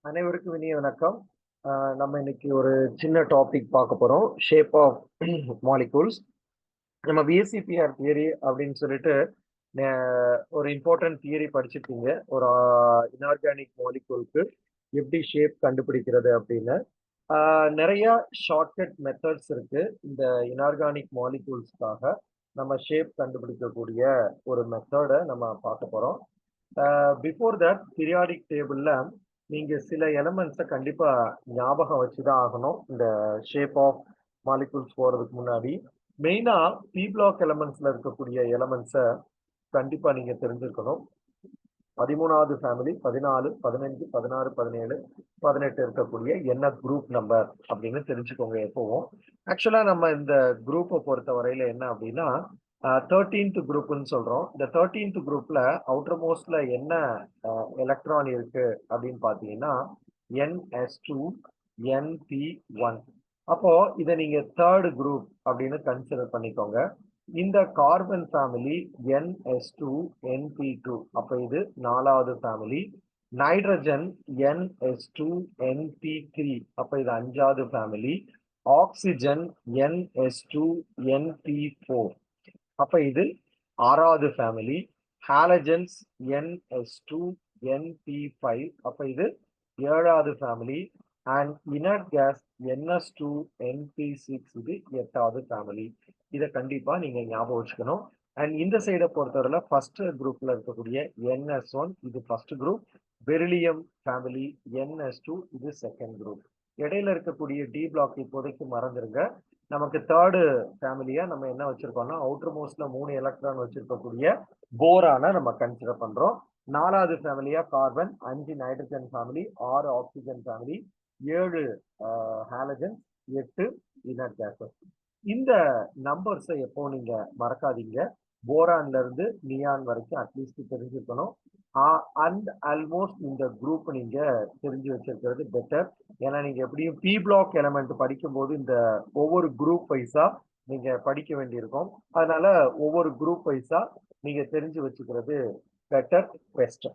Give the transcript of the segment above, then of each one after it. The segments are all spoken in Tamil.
அனைவருக்கும் இனிய வணக்கம். நம்ம இன்னைக்கு ஒரு சின்ன டாபிக் பார்க்க போறோம். Shape of molecules. நம்ம பிஎஸ்சிபிஆர் தியரி அப்படின்னு சொல்லிட்டு ஒரு இம்பார்ட்டன்ட் தியரி படிச்சிருக்கீங்க. ஒரு இன்ஆர்கானிக் மாலிகூலுக்கு எப்படி ஷேப் கண்டுபிடிக்கிறது அப்படின்னு. நிறைய ஷார்ட்கட் மெத்தட்ஸ் இருக்கு இந்த இன்ஆர்கானிக் மாலிகூல்ஸ்க்காக நம்ம ஷேப் கண்டுபிடிக்கக்கூடிய ஒரு மெத்தடை நம்ம பார்க்க போறோம். பிஃபோர் தட் பீரியாடிக் டேபிள்ல நீங்க சில எலமெண்ட்ஸை கண்டிப்பா ஞாபகம் வச்சுதான் ஆகணும். இந்த ஷேப் ஆஃப் மாலிகூல்ஸ் போறதுக்கு முன்னாடி மெயினா பி பிளாக் எலமெண்ட்ஸ்ல இருக்கக்கூடிய எலமெண்ட்ஸை கண்டிப்பா நீங்க தெரிஞ்சிருக்கணும். 13வது ஃபேமிலி 14, 15, 16, 17, 18 இருக்கக்கூடிய என்ன குரூப் நம்பர் அப்படின்னு தெரிஞ்சுக்கோங்க எப்பவும். ஆக்சுவலா நம்ம இந்த குரூப்பை பொறுத்த வரையில என்ன அப்படின்னா 13th குரூப்னு சொல்றோம். இந்த 13th குரூப்ல அவுட்டர் மோஸ்ட்ல என்ன எலக்ட்ரான் இருக்கு அப்படின்னு பாத்தீங்கன்னா NS2 NP1. அப்போ இதை நீங்க தேர்ட் குரூப் அப்படின்னு கன்சிடர் பண்ணிக்கோங்க. இந்த கார்பன் ஃபேமிலி NS2 NP2. அப்ப இது 4வது ஃபேமிலி. Nitrogen NS2 NP3. அப்ப இது 5வது ஃபேமிலி. Oxygen NS2 NP4. அப்ப இது 6வது ஃபேமிலி. Halogens NS2 NP5. அப்ப இது 7வது family. And inert case NS2 NP6. இது 8வது ஃபேமிலி. இதை கண்டிப்பா நீங்க ஞாபகம் வச்சுக்கணும். அண்ட் இந்த சைடை பொறுத்தவரையில ஃபர்ஸ்ட் குரூப்ல இருக்கக்கூடிய NS1 இது first group. Beryllium family NS2 இது செகண்ட் குரூப். இடையில இருக்கக்கூடிய டி பிளாக் இப்போதைக்கு மறந்துருங்க. நமக்கு தேர்டு ஃபேமிலியா நம்ம என்ன வச்சிருக்கோம்னா அவுட்டர் மோஸ்ட்ல 3 எலக்ட்ரான் வச்சிருக்கக்கூடிய போரான நம்ம கன்சிடர் பண்றோம். 4வது ஃபேமிலியா carbon, 5 nitrogen family, 6 oxygen family, 7 halogen, 8 inert cases. இந்த நம்பர்ஸை எப்போ நீங்க மறக்காதீங்க. போரான்ல இருந்து நியான் வரைக்கும் அட்லீஸ்ட் தெரிஞ்சுக்கணும். அண்ட் ஆல்மோஸ்ட் இந்த குரூப் நீங்க தெரிஞ்சு வச்சிருக்கிறது பெட்டர். ஏன்னா நீங்க எப்படியும் பி பிளாக் எலமெண்ட் படிக்கும்போது இந்த ஒவ்வொரு குரூப் வைஸா நீங்க படிக்க வேண்டியிருக்கும். அதனால ஒவ்வொரு குரூப் வைஸா நீங்க தெரிஞ்சு வச்சுக்கிறது பெட்டர் பெஸ்ட்.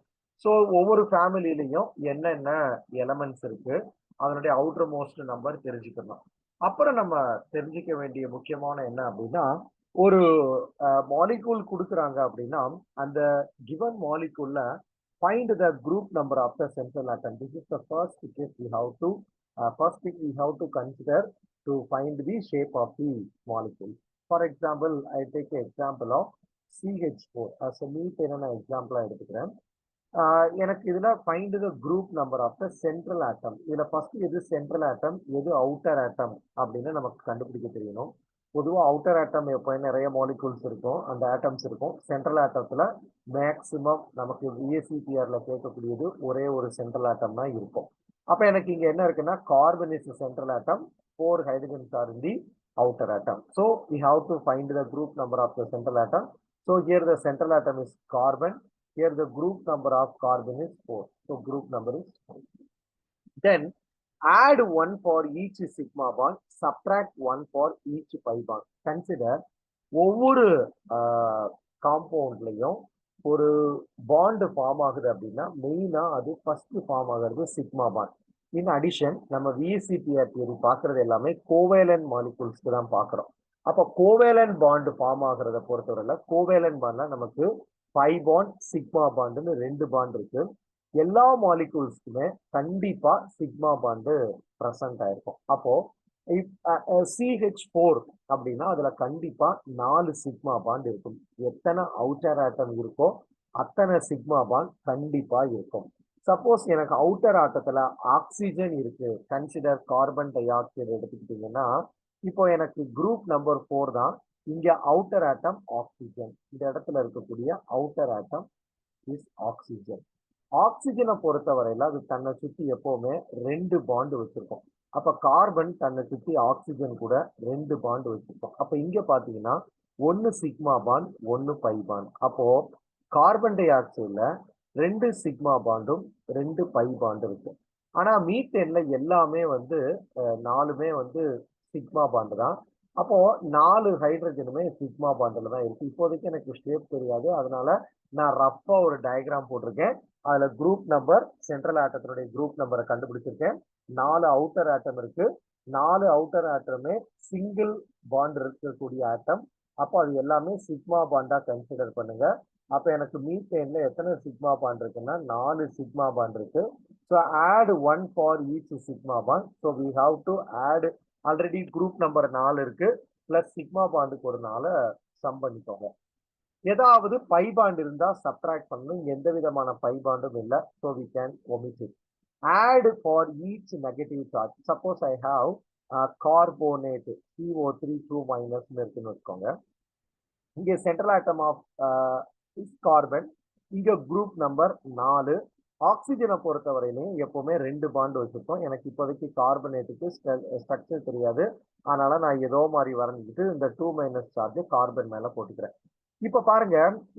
ஸோ ஒவ்வொரு ஃபேமிலிலையும் என்னென்ன எலமெண்ட்ஸ் இருக்கு அதனுடைய அவுட்டர் மோஸ்ட் நம்பர் தெரிஞ்சுக்கணும். அப்புறம் நம்ம தெரிஞ்சுக்க வேண்டிய முக்கியமான என்ன அப்படின்னா ஒரு மாலிகூல் கொடுக்குறாங்க அப்படின்னா அந்த given molecule find the group number of the central atom. This is the first tip we have to consider to find the shape of the molecule. For example, I take an example of CH4 as a methane example எடுத்துக்கிறேன். எனக்கு இதுல find the group number of the central atom. இதுல ஃபர்ஸ்ட் எது சென்ட்ரல் ஆட்டம் எது அவுட்டர் ஆட்டம் அப்படின்னு நமக்கு கண்டுபிடிக்க தெரியணும். பொதுவாக அவுட்டர் ஆட்டம் எப்போ நிறைய மாலிகூல்ஸ் இருக்கும், அந்த ஆட்டம்ஸ் இருக்கும். சென்ட்ரல் ஆட்டத்துல மேக்சிமம் நமக்கு விஎஸ்சிபிஆர்ல கேட்கக்கூடியது ஒரே ஒரு சென்ட்ரல் ஆட்டம் தான் இருக்கும். அப்ப எனக்கு இங்க என்ன இருக்குன்னா carbon is central atom, 4 hydrogens are in the outer atom. So we have to find the group number of the central atom. So here the central atom is carbon. Here the group number of carbon is 4. So group number is 4. Then add 1 for each sigma bond, subtract 1 for each pi bond. Consider ஒவ்வொரு காம்பவுண்ட்லையும் ஒரு பாண்ட் ஃபார்ம் ஆகுது அப்படின்னா மெயினா அது ஃபர்ஸ்ட் ஃபார்ம் ஆகுறது சிக்மா பாண்ட். இன் அடிஷன் நம்ம விஎஸ்சிபிஆர் தியரி பார்க்கறது எல்லாமே கோவேலன் மாலிகூல்ஸ்க்கு தான் பார்க்குறோம். அப்போ கோவேலன் பாண்ட் ஃபார்ம் ஆகுறத பொறுத்தவரையில கோவேலன் பாண்ட்ல நமக்கு 5 பாண்ட் சிக்மா பாண்டுன்னு 2 பாண்ட் இருக்கு. எல்லா மாலிகூல்ஸ்க்குமே கண்டிப்பா சிக்மா பாண்டு ப்ரெசன்ட் ஆயிருக்கும். அப்போ CH4 அப்படின்னா அதுல கண்டிப்பா 4 சிக்மா பாண்ட் இருக்கும். எத்தனை அவுட்டர் ஆட்டம் இருக்கோ அத்தனை சிக்மா பாண்ட் கண்டிப்பா இருக்கும். சப்போஸ் எனக்கு அவுட்டர் ஆட்டத்துல ஆக்சிஜன் இருக்கு, கன்சிடர் கார்பன் டை ஆக்சைடு எடுத்துக்கிட்டீங்கன்னா இப்போ எனக்கு குரூப் நம்பர் 4 தான். இங்க அவுட்டர் ஆட்டம் ஆக்சிஜன், இந்த இடத்துல இருக்கக்கூடிய அவுட்டர் ஆட்டம் இஸ் ஆக்சிஜன். ஆக்சிஜனை பொறுத்தவரையில அது தன்னை சுத்தி எப்பவுமே 2 பாண்டு வச்சிருக்கும். அப்ப கார்பன் தன்னை சுத்தி ஆக்சிஜன் கூட 2 பாண்டு வச்சிருக்கும். அப்ப இங்க பாத்தீங்கன்னா 1 சிக்மா பாண்ட் 1 பை பாண்ட். அப்போ கார்பன் டை ஆக்சைடுல 2 சிக்மா பாண்டும் 2 பை பாண்டு இருக்கு. ஆனா மீத்தேன்ல எல்லாமே 4மே சிக்மா பாண்டு தான். அப்போ 4 ஹைட்ரஜனுமே சிக்மா பாண்டில் தான் இருக்கு. இப்போதைக்கு எனக்கு ஷேப் தெரியாது, அதனால நான் ரஃபா ஒரு டயக்ராம் போட்டிருக்கேன். அதுல குரூப் நம்பர், சென்ட்ரல் ஆட்டத்தினுடைய குரூப் நம்பரை கண்டுபிடிச்சிருக்கேன். 4 அவுட்டர் ஆட்டம் இருக்கு. 4 அவுட்டர் ஆட்டமே சிங்கிள் பாண்ட் இருக்கக்கூடிய ஆட்டம். அப்போ அது எல்லாமே சிக்மா பாண்டா கன்சிடர் பண்ணுங்க. அப்ப எனக்கு மீத்தேன்ல எத்தனை சிக்மா பாண்ட் இருக்குன்னா 4 சிக்மா பாண்ட் இருக்கு. So add 1 for each sigma bond. So we have to add, already group number 4 இருக்கு, பிளஸ் சிக்மா பாண்டுக்கு ஒரு 4 சம் பண்ணிக்கோங்க. ஏதாவது பை பாண்ட் இருந்தா சப்ட்ராக்ட் பண்ணணும். இங்க எந்த விதமான பை பாண்டும் இல்லை. So we can omit it. Add for each negative charge. Suppose I have carbonate CO3 2- இருக்குன்னு வச்சுக்கோங்க. இங்க சென்ட்ரல் ஆட்டம் ஆஃப் கார்பன், இங்க குரூப் நம்பர் 4. ஆக்சிஜனை பொறுத்தவரையிலையும் எப்பவுமே 2 பாண்ட் வச்சிருக்கோம். எனக்கு இப்போதைக்கு கார்பனேட்டுக்கு ஸ்ட்ரக்சர் தெரியாது, அதனால நான் ஏதோ மாதிரி வரைஞ்சிட்டு இந்த 2- சார்ஜ் கார்பன் மேல போட்டுக்கிறேன். இப்ப பாருங்க,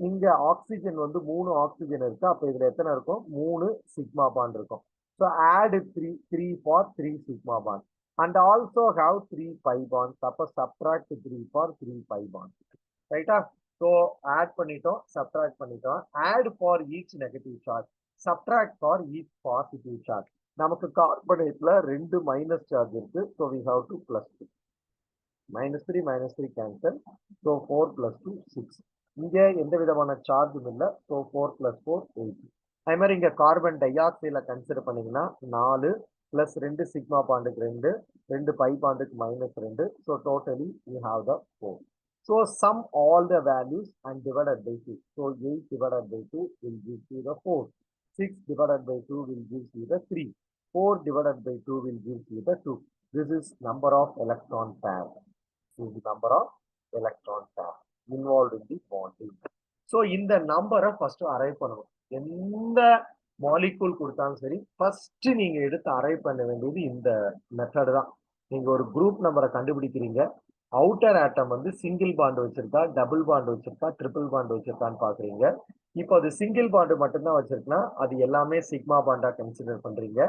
இங்க ஆக்சிஜன் வந்து 3 ஆக்சிஜன் இருக்கு. அப்ப இதுல எத்தனை இருக்கும்? 3 சிக்மா பாண்ட் இருக்கும். So add 3 for 3 sigma bond and also have 3 pi bond. அப்ப சப்ட்ராக்ட் 3 ஃபார் 3 பை பாண்ட். ரைட்டா? ஸோ ஆட் பண்ணிட்டோம், சப்ட்ராக்ட் பண்ணிட்டோம். Add for each negative charge, subtract for each positive charge. நமக்கு கார்பனேட்ல 2 மைனஸ் சார்ஜ் இருக்கு. So we have to plus 2. -3 cancel. So 4 + 2 6. இங்க எந்த விதமான சார்ஜும் இல்லை. ஸோ 4 + 4 8. அதே மாதிரி இங்க கார்பன் டை ஆக்சைடுல கன்சிடர் பண்ணீங்கன்னா 4 + 2 சிக்மா பாண்டுக்கு 2, 2 பை பாண்டுக்கு -2. So totally you have the 4. So sum all the values and divided by 2. So 8 divided by 2 will give you the 4. 6 divided by 2 will give you the 3. 4 divided by 2 will give you the 2. This is number of electron pair. This is the number of electron pair involved in the bonding. So இந்த நம்பரை ஃபர்ஸ்ட் அரைவ் பண்ணணும். எந்த மாலிகூல் கொடுத்தாலும் சரி, ஃபர்ஸ்ட் நீங்க எடுத்து அரைவ் பண்ண வேண்டியது இந்த மெத்தட் தான். நீங்க ஒரு குரூப் நம்பரை கண்டுபிடிக்கிறீங்க. அவுட்டர் ஆட்டம் வந்து சிங்கிள் பாண்ட் வச்சிருக்கா, டபுள் பாண்ட் வச்சிருக்கா, ட்ரிபிள் பாண்ட் வச்சிருக்கான்னு பாக்குறீங்க. இப்போ அது சிங்கிள் பாண்டு மட்டும்தான் வச்சிருக்குன்னா அது எல்லாமே சிக்மா பாண்டா கன்சிடர் பண்றீங்க.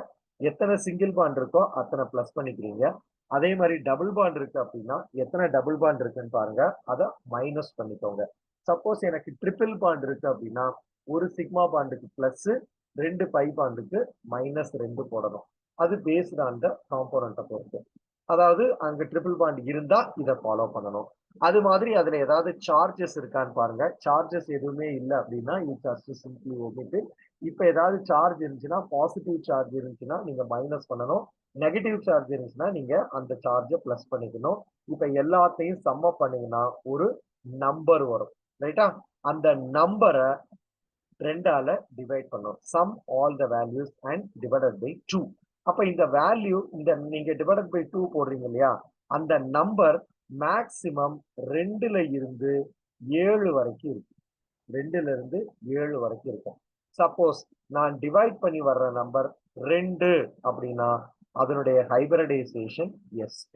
எத்தனை சிங்கிள் பாண்ட் இருக்கோ அத்தனை பிளஸ் பண்ணிக்கிறீங்க. அதே மாதிரி டபுள் பாண்ட் இருக்கு அப்படின்னா எத்தனை டபுள் பாண்ட் இருக்குன்னு பாருங்க, அதை மைனஸ் பண்ணிக்கோங்க. சப்போஸ் எனக்கு ட்ரிபிள் பாண்ட் இருக்கு அப்படின்னா ஒரு சிக்மா பாண்டுக்கு பிளஸ், 2 பை பாண்டுக்கு -2 போடணும். அது பேஸ்ட் ஆன் த காம்போனண்ட்டை பொறுத்து. அதாவது அங்க ட்ரிபிள் பாண்ட் இருந்தா இதை ஃபாலோ பண்ணணும். அது மாதிரி அதுல ஏதாவது சார்ஜஸ் இருக்கான்னு பாருங்க. சார்ஜஸ் எதுவுமே இல்லை அப்படின்னா யூ ஜஸ்ட் சிம்பிளி ஒமிட். இப்ப ஏதாவது சார்ஜ் இருந்துச்சுன்னா, பாசிட்டிவ் சார்ஜ் இருந்துச்சுன்னா நீங்க மைனஸ் பண்ணணும். நெகட்டிவ் சார்ஜ் இருந்துச்சுன்னா நீங்க அந்த சார்ஜை பிளஸ் பண்ணிக்கணும். இப்ப எல்லாத்தையும் சம் அப் பண்ணீங்கன்னா ஒரு நம்பர் வரும். ரைட்டா? அந்த நம்பரை 2ஆல டிவைட் பண்ணும். Sum all the values and divided by 2. அப்ப இந்த வேல்யூ, இந்த நீங்க டிவைடட் பை 2 போடுறீங்க இல்லையா, அந்த நம்பர் மேக்சிமம் 2ல இருந்து 7 வரைக்கும் இருக்கு. 2ல இருந்து 7 வரைக்கும் இருக்கும். சப்போஸ் நான் டிவைட் பண்ணி வர்ற நம்பர் 2 அப்படின்னா அதனுடைய ஹைபிரிடைசேஷன் SP.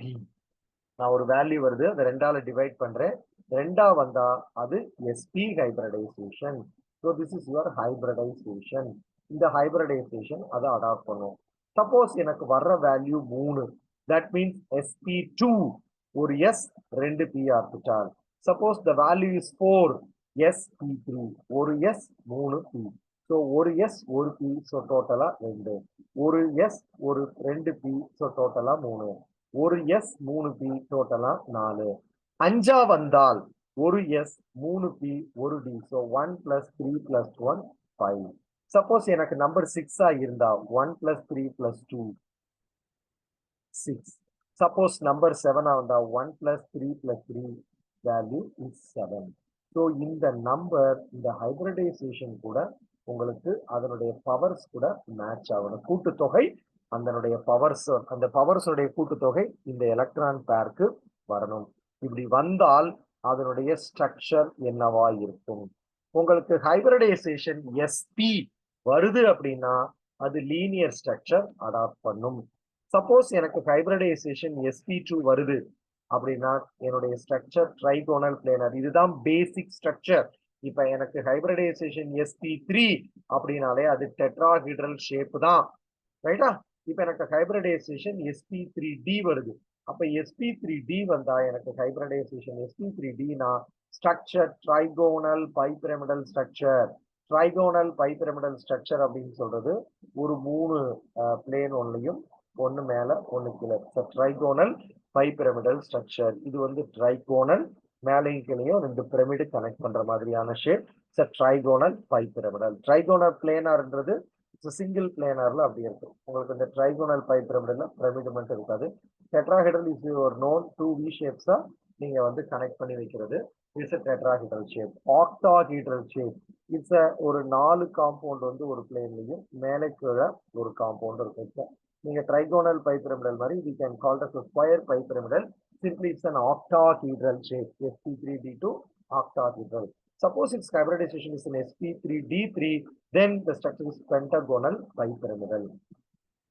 நான் ஒரு வேல்யூ வருது, அதை 2ஆல டிவைட் பண்றேன், 2ஆ வந்தா அது SP hybridisation. So this is your hybridisation. இந்த ஹைபிரிடைசேஷன் அதை அடாப்ட் பண்ணும். சப்போஸ் எனக்கு வர்ற வேல்யூ 3, தட் மீன்ஸ் SP2 ஒரு S 2 P orbital. Suppose the value is 4, SP3 ஒரு S 3 P. ஸோ ஒரு S 1 P, ஸோ டோட்டலா 2. ஒரு S ஒரு 2 P, ஸோ டோட்டலா 3. ஒரு S 3 P, டோட்டலா 4. 5ஆ வந்தால் ஒரு S 3 P 1 D, so 1 + 3 + 1 5. Suppose எனக்கு நம்பர் 6ஆ இருந்தா 1 + 3 + 2 6. சப்போஸ் நம்பர் 7ஆ வந்தா 1 + 3 + 3 வேல்யூ இஸ் 7. ஸோ இந்த நம்பர், இந்த ஹைபிரிடைசேஷன் கூட உங்களுக்கு அதனுடைய பவர்ஸ் கூட மேட்ச் ஆகணும். கூட்டுத்தொகை அதனுடைய பவர்ஸ், அந்த பவர்ஸுடைய கூட்டுத்தொகை இந்த எலக்ட்ரான் பேருக்கு வரணும். இப்படி வந்தால் அதனுடைய ஸ்ட்ரக்சர் என்னவா இருக்கும்? உங்களுக்கு ஹைபிரிடைசேஷன் SP வருது அப்படின்னா அது லீனியர் ஸ்ட்ரக்சர் அடாப்ட் பண்ணும். சப்போஸ் எனக்கு ஹைபிரிடைசேஷன் SP2 வருது அப்படின்னா என்னுடைய ஸ்ட்ரக்சர் ட்ரைகோனல் பிளேனர். இதுதான் பேசிக் ஸ்ட்ரக்சர். இப்ப எனக்கு ஹைபிரிடைசேஷன் SP3 அப்படின்னாலே அது டெட்ராஹெட்ரல் ஷேப் தான். ரைட்டா? இப்ப எனக்கு ஹைபிரிடைசேஷன் SP3D வருது. அப்ப SP3D வந்தா எனக்கு ஹைபிரிடைசேஷன் SP3Dனா structure trigonal bipyramidal structure. Trigonal bipyramidal structure அப்படின்னு சொல்றது ஒரு 3 பிளேன் ஒன்லையும் ஒன்னு மேல ஒன்னு கீழே. Trigonal bipyramidal structure. இது வந்து ட்ரைகோனல் மேலையும் கீழையும் 2 பிரமிடு கனெக்ட் பண்ற மாதிரியான ஷேப். Trigonal bipyramidal. ட்ரைகோனல் பிளேனார்ன்றது சிங்கிள் பிளேனார்ல அப்படி இருக்கும். உங்களுக்கு இந்த ட்ரைகோனல் பைபிரமிடல்ல பிரமிடு மட்டும் இருக்காது. Tetrahedral is your known 2 V ஷேப்ஸா நீங்க வந்து கனெக்ட் பண்ணி வைக்கிறது. It's a tetrahedral shape. octahedral shape. It's ஒரு 4 காம்பவுண்ட் வந்து ஒரு பிளேன்லயும் மேலே கீழே ஒரு காம்பவுண்ட் இருக்கும். நீங்க ட்ரைகோனல் பைபிரமிடல் மாதிரி we can call it as a square pyramidal. Simply it's an octahedral shape. sp3d2 octahedral. Suppose its hybridization is in sp3d3, then the structure is pentagonal bipyramidal.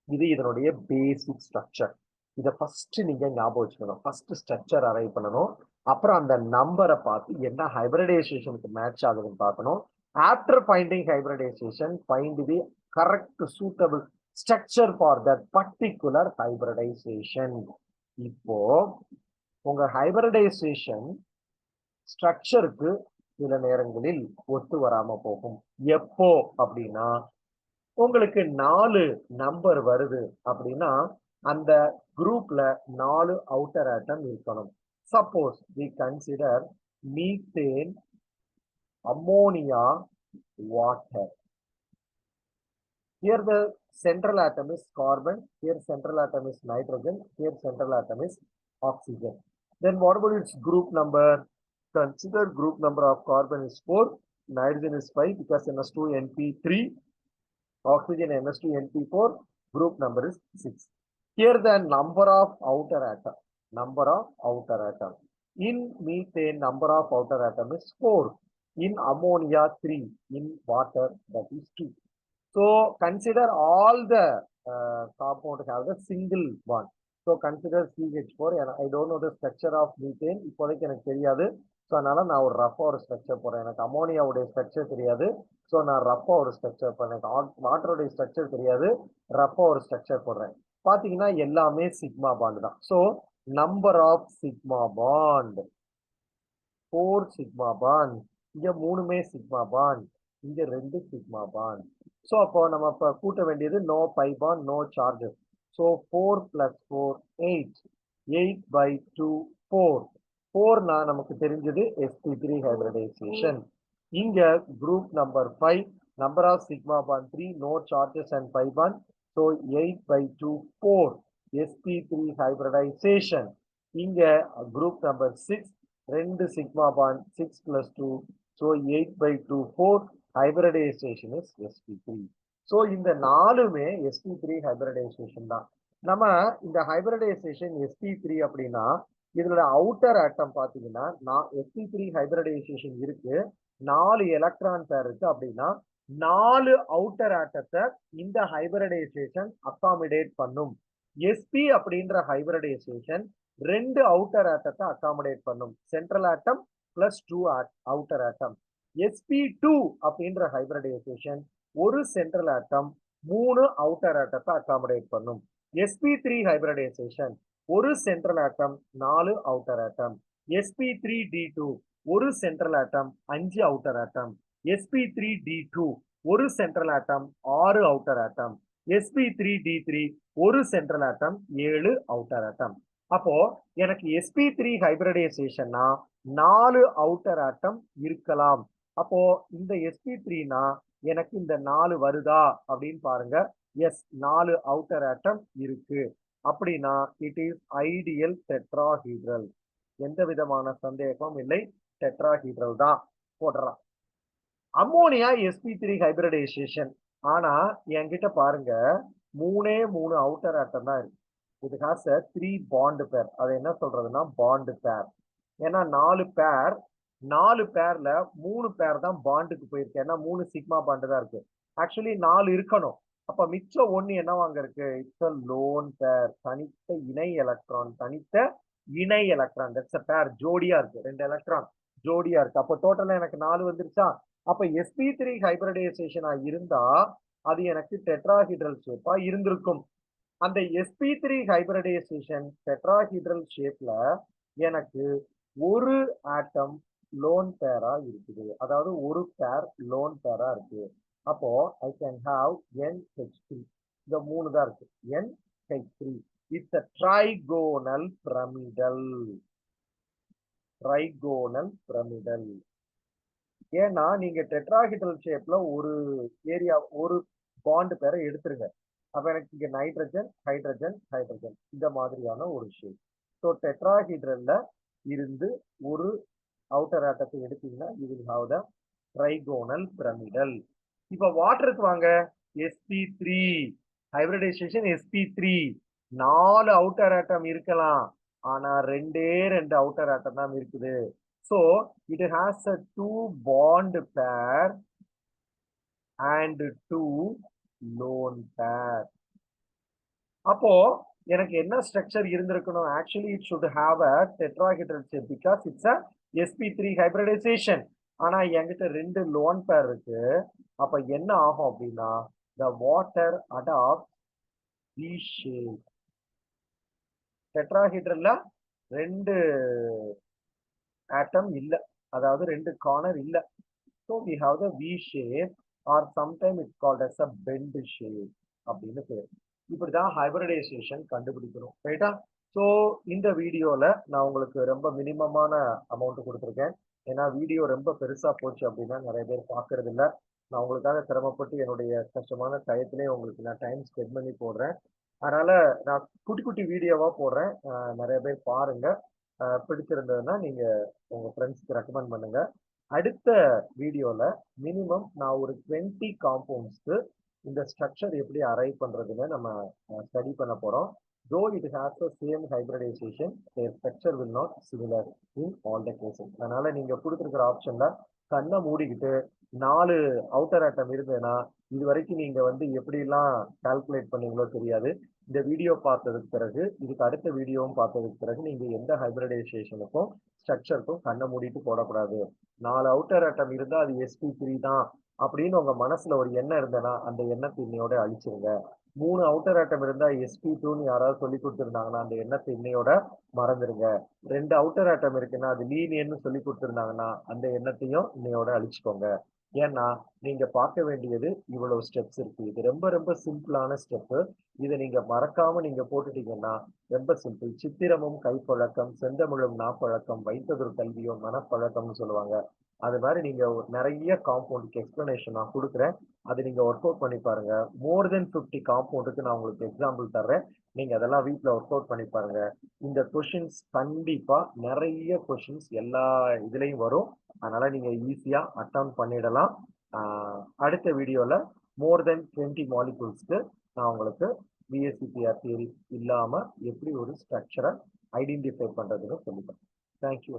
இது இதனுடைய பேசிக் ஸ்ட்ரக்சர். இதை ஃபர்ஸ்ட் நீங்க ஞாபகம் வச்சுக்கணும். ஃபர்ஸ்ட் ஸ்ட்ரக்சர் அரைவ் பண்ணணும். அப்புறம் அந்த நம்பரை பார்த்து என்ன ஹைபிரிடைசேஷனுக்கு மேட்ச் ஆகுதுன்னு பார்க்கணும். After finding hybridisation, find the correct suitable structure for that particular hybridisation. இப்போ உங்க ஹைபிரிடைசேஷன் ஸ்ட்ரக்சருக்கு சில நேரங்களில் ஒத்து வராம போகும். எப்போ அப்படின்னா, உங்களுக்கு 4 நம்பர் வருது அப்படின்னா அந்த குரூப்ல 4 அவுட்டர் ஆட்டம் இருக்கணும். Suppose we consider methane, ammonia, water. Here the central atom is carbon, here central atom is nitrogen, here central atom is oxygen. Then what about its group number? Consider group number of carbon is 4, nitrogen is 5 because NH2NP3, oxygen NH2NP4, group number is 6. Here the number of outer atom. In methane, number of outer atom is 4. In ammonia, 3. In water, that is 2. So consider all the compound have the single bond. So consider CH4. And I don't know the structure of methane. இப்போதைக்கு எனக்கு தெரியாது. ஸோ அதனால நான் ஒரு ரஃபா ஒரு ஸ்ட்ரக்சர் போடுறேன். எனக்கு அமோனியாவுடைய ஸ்ட்ரக்சர் தெரியாது. ஸோ நான் ரஃபா ஒரு ஸ்ட்ரக்சர் போடுறேன். எனக்கு வாட்டருடைய ஸ்ட்ரக்சர் தெரியாது. ரஃபா ஒரு ஸ்ட்ரக்சர் போடுறேன். பாத்தீங்கன்னா எல்லாமே சிக்மா பாண்ட் தான். So number of sigma bond 4 sigma bond. இங்க 3மே சிக்மா பாண்ட், இங்க 2 சிக்மா பாண்ட். ஸோ அப்போ நம்ம இப்போ கூட்ட வேண்டியது no pi bond, no charges. So 4 + 4 8. 8/2 4. 4 நமக்கு தெரிஞ்சது sp3 hybridization. இங்க group number 5, number of sigma bond 3, no charges and pi bond. So 8/2 4 sp3 hybridization. இங்க group number 6, 2 sigma bond 6 + 2. So 8/2 4 hybridization is sp3. So இந்த 4மே sp3 hybridization தான். நம்ம இந்த hybridization sp3 அப்படின்னா இதோட அவுட்டர் ஆட்டம் பாத்தீங்கன்னா sp3 hybridization இருக்கு, 4 எலக்ட்ரான் பேர் இருக்கு அப்படின்னா 4 அவுட்டர் ஆட்டத்தை இந்த ஹைபிரிடைசேஷன் அகாமடேட் பண்ணும். sp அப்படின்ற ஹைபிரிடைசேஷன் 2 அவுட்டர் ஆட்டத்தை அகாமடேட் பண்ணும். சென்ட்ரல் ஆட்டம் பிளஸ் 2 அவுட்டர் ஆட்டம். sp2 அப்படின்ற ஹைபிரிடைசேஷன் ஒரு சென்ட்ரல் ஆட்டம் 3 அவுட்டர் ஆட்டத்தை அகாமடேட் பண்ணும். sp3 ஹைபிரிடைசேஷன் ஒரு சென்ட்ரல் ஆட்டம் 4 அவுட்டர் ஆட்டம். sp3d2 ஒரு சென்ட்ரல் ஆட்டம் 5 அவுட்டர் ஆட்டம். sp3d2 ஒரு சென்ட்ரல் ஆட்டம் 6 அவுட்டர் ஆட்டம். sp3d3 ஒரு சென்ட்ரல் ஆட்டம் 7 அவுட்டர் ஆட்டம். அப்போ எனக்கு sp3 ஹைபிரிடைசேஷன்னா 4 அவுட்டர் ஆட்டம் இருக்கலாம். அப்போ இந்த sp3னா எனக்கு இந்த 4 வருதா அப்படின்னு பாருங்க. எஸ், 4 அவுட்டர் ஆட்டம் இருக்கு. அப்படின்னா இட் இஸ் ஐடியல் டெட்ராஹீட்ரல். எந்த விதமான சந்தேகமும் இல்லை, டெட்ராஹீட்ரல் தான் போடுறான். Ammonia sp3 hybridisation. ஆனா என்கிட்ட பாருங்க 3 அவுட்டர் ஆட்டம் தான் இருக்கு. இது ஹாஸ் 3 பாண்ட் பேர். அது என்ன சொல்றதுன்னா பாண்ட் பேர். ஏன்னா 4 பேர், 4 பேர்ல 3 பேர் தான் பாண்டுக்கு போயிருக்கு. ஏன்னா 3 சிக்மா பாண்டு தான் இருக்கு. ஆக்சுவலி 4 இருக்கணும். அப்ப மிச்சம் 1 என்னவாங்க இருக்கு? இட்ஸ் லோன் பேர், தனித்த இணை எலக்ட்ரான். தனித்த இணை எலக்ட்ரான், தட்ஸ் பேர், ஜோடியா இருக்கு. 2 எலக்ட்ரான் ஜோடியா இருக்கு. அப்ப டோட்டலா எனக்கு 4 வந்துருச்சா? அப்ப sp3 ஹைபிரிடைசேஷனா இருந்தா அது எனக்கு டெட்ராஹீட்ரல் ஷேப்பா இருந்திருக்கும். அந்த sp3 ஹைபிரிடைசேஷன் டெட்ராஹீட்ரல் ஷேப்ல எனக்கு ஒரு ஆட்டம் லோன் பேரா இருக்குது. அதாவது ஒரு பேர் லோன் பேரா இருக்கு. அப்போ ஐ கேன் ஹாவ் NH3. இந்த 3 தான் இருக்கு. NH3. It's a trigonal pyramidal. Trigonal pyramidal. ஏன்னா நீங்க டெட்ராஹெட்ரல் ஷேப்ல ஒரு ஏரியா ஒரு பாண்ட் பேரை எடுத்துருங்க. அப்ப எனக்கு இங்க நைட்ரஜன் ஹைட்ரஜன் ஹைட்ரஜன் இந்த மாதிரியான ஒரு ஷேப். ஸோ டெட்ராஹெட்ரல்ல இருந்து ஒரு அவுட்டர் ஆட்டத்தை எடுத்தீங்கன்னா you will have the trigonal pyramidal. இப்ப வாட்டருக்கு வாங்க. sp3 ஹைபிரிடைசேஷன் sp3 4 அவுட்டர் ஆட்டம் இருக்கலாம். ஆனா ரெண்டே 2 அவுட்டர் ஆட்டம் தான் இருக்குது. So it has a 2 bond pair and 2 lone pair. அப்போ எனக்கு என்ன ஸ்ட்ரக்சர் இருந்திருக்கணும்? Actually it should have a tetrahedral shape because it's a sp3 hybridization. ஆனா என்கிட்ட 2 lone pair இருக்கு. அப்ப என்ன ஆகும் அப்படின்னா the water adopts V shape. டெட்ராஹெட்ரல்ல 2 ஆட்டம் இல்ல, அதாவது 2 கார்னர் இல்ல. So we have the V shape or sometimes it's called as a bend shape அப்படின்னு பேர். இப்படிதான் ஹைபிரிடைசேஷன் கண்டுபிடிக்கணும். ரைட்டா? ஸோ இந்த வீடியோல நான் உங்களுக்கு ரொம்ப மினிமமான அமௌண்ட் கொடுத்துருக்கேன். ஏன்னா வீடியோ ரொம்ப பெருசா போச்சு அப்படின்னா நிறைய பேர் பார்க்கறது இல்ல. நான் உங்களுக்காக சிரமப்பட்டு என்னுடைய கஷ்டமான டயத்திலே உங்களுக்கு நான் டைம் ஸ்பெண்ட் பண்ணி போடுறேன். அதனால நான் குட்டி குட்டி வீடியோவா போடுறேன். நிறைய பேர் பாருங்க. பிடிச்சிருந்ததுன்னா நீங்க உங்க ஃப்ரெண்ட்ஸ்க்கு ரெக்கமெண்ட் பண்ணுங்க. அடுத்த வீடியோல மினிமம் நான் ஒரு 20 காம்பவுண்ட்ஸ்க்கு இந்த ஸ்ட்ரக்சர் எப்படி அரைவ் பண்றதுன்னு நம்ம ஸ்டடி பண்ண போறோம். Though it has the same hybridization, their structure will not similar in all the cases. அதனால நீங்க கொடுத்துருக்கிற ஆப்ஷன்ல கண்ணை மூடிக்கிட்டு 4 அவுட்டர் ஆட்டம் இருந்ததுன்னா இது வரைக்கும் நீங்க வந்து எப்படிலாம் கால்குலேட் பண்ணீங்களோ தெரியாது. இந்த வீடியோ பார்த்ததுக்கு பிறகு இதுக்கு அடுத்த வீடியோவும் பார்த்ததுக்கு பிறகு நீங்க எந்த ஹைபிரிடைசேஷனுக்கும் ஸ்ட்ரக்சருக்கும் கண்ணை மூடிட்டு போடக்கூடாது. 4 அவுட்டர் ஆட்டம் இருந்தா அது sp3 தான் அப்படின்னு உங்க மனசுல ஒரு எண்ணம் இருந்தனா அந்த எண்ணத்தை இன்னையோட அழிச்சிருங்க. 3 அவுட்டர் ஆட்டம் இருந்தா sp2ன்னு யாராவது சொல்லி கொடுத்துருந்தாங்கன்னா அந்த எண்ணத்தை இன்னையோட மறந்துருங்க. 2 அவுட்டர் ஆட்டம் இருக்குன்னா அது லீனியர்னு சொல்லி கொடுத்துருந்தாங்கன்னா அந்த எண்ணத்தையும் இன்னையோட அழிச்சுக்கோங்க. ஏன்னா நீங்க பார்க்க வேண்டியது இவ்வளவு ஸ்டெப்ஸ் இருக்கு. இது ரொம்ப ரொம்ப சிம்பிளான ஸ்டெப்பு. இதை நீங்க மறக்காம நீங்க போட்டுட்டீங்கன்னா ரொம்ப சிம்பிள். சித்திரமும் கைப்பழக்கம், செந்தமிழும் நாப்பழக்கம், வைத்ததொரு கல்வியும் மனப்பழக்கம்னு சொல்லுவாங்க. அது மாதிரி நீங்க நிறைய காம்பவுண்டுக்கு எக்ஸ்பிளனேஷன் நான் கொடுக்குறேன். அதை நீங்க ஒர்க் அவுட் பண்ணி பாருங்க. மோர் தென் 50 காம்பவுண்டுக்கு நான் உங்களுக்கு எக்ஸாம்பிள் தர்றேன். நீங்க அதெல்லாம் வீட்டில் ஒர்க் அவுட் பண்ணி பாருங்க. இந்த கொஷின்ஸ் கண்டிப்பா நிறைய கொஷின்ஸ் எல்லா இதுலயும் வரும். அதனால நீங்க ஈஸியா அட்டம் பண்ணிடலாம். அடுத்த வீடியோல மோர் தென் 20 மாலிகூல்ஸ்க்கு நான் உங்களுக்கு பிஎஸ்சிபிஆர் தியரி இல்லாம எப்படி ஒரு ஸ்ட்ரக்சரை ஐடென்டிஃபை பண்றதுன்னு சொல்லிட்டேன். தேங்க்யூ.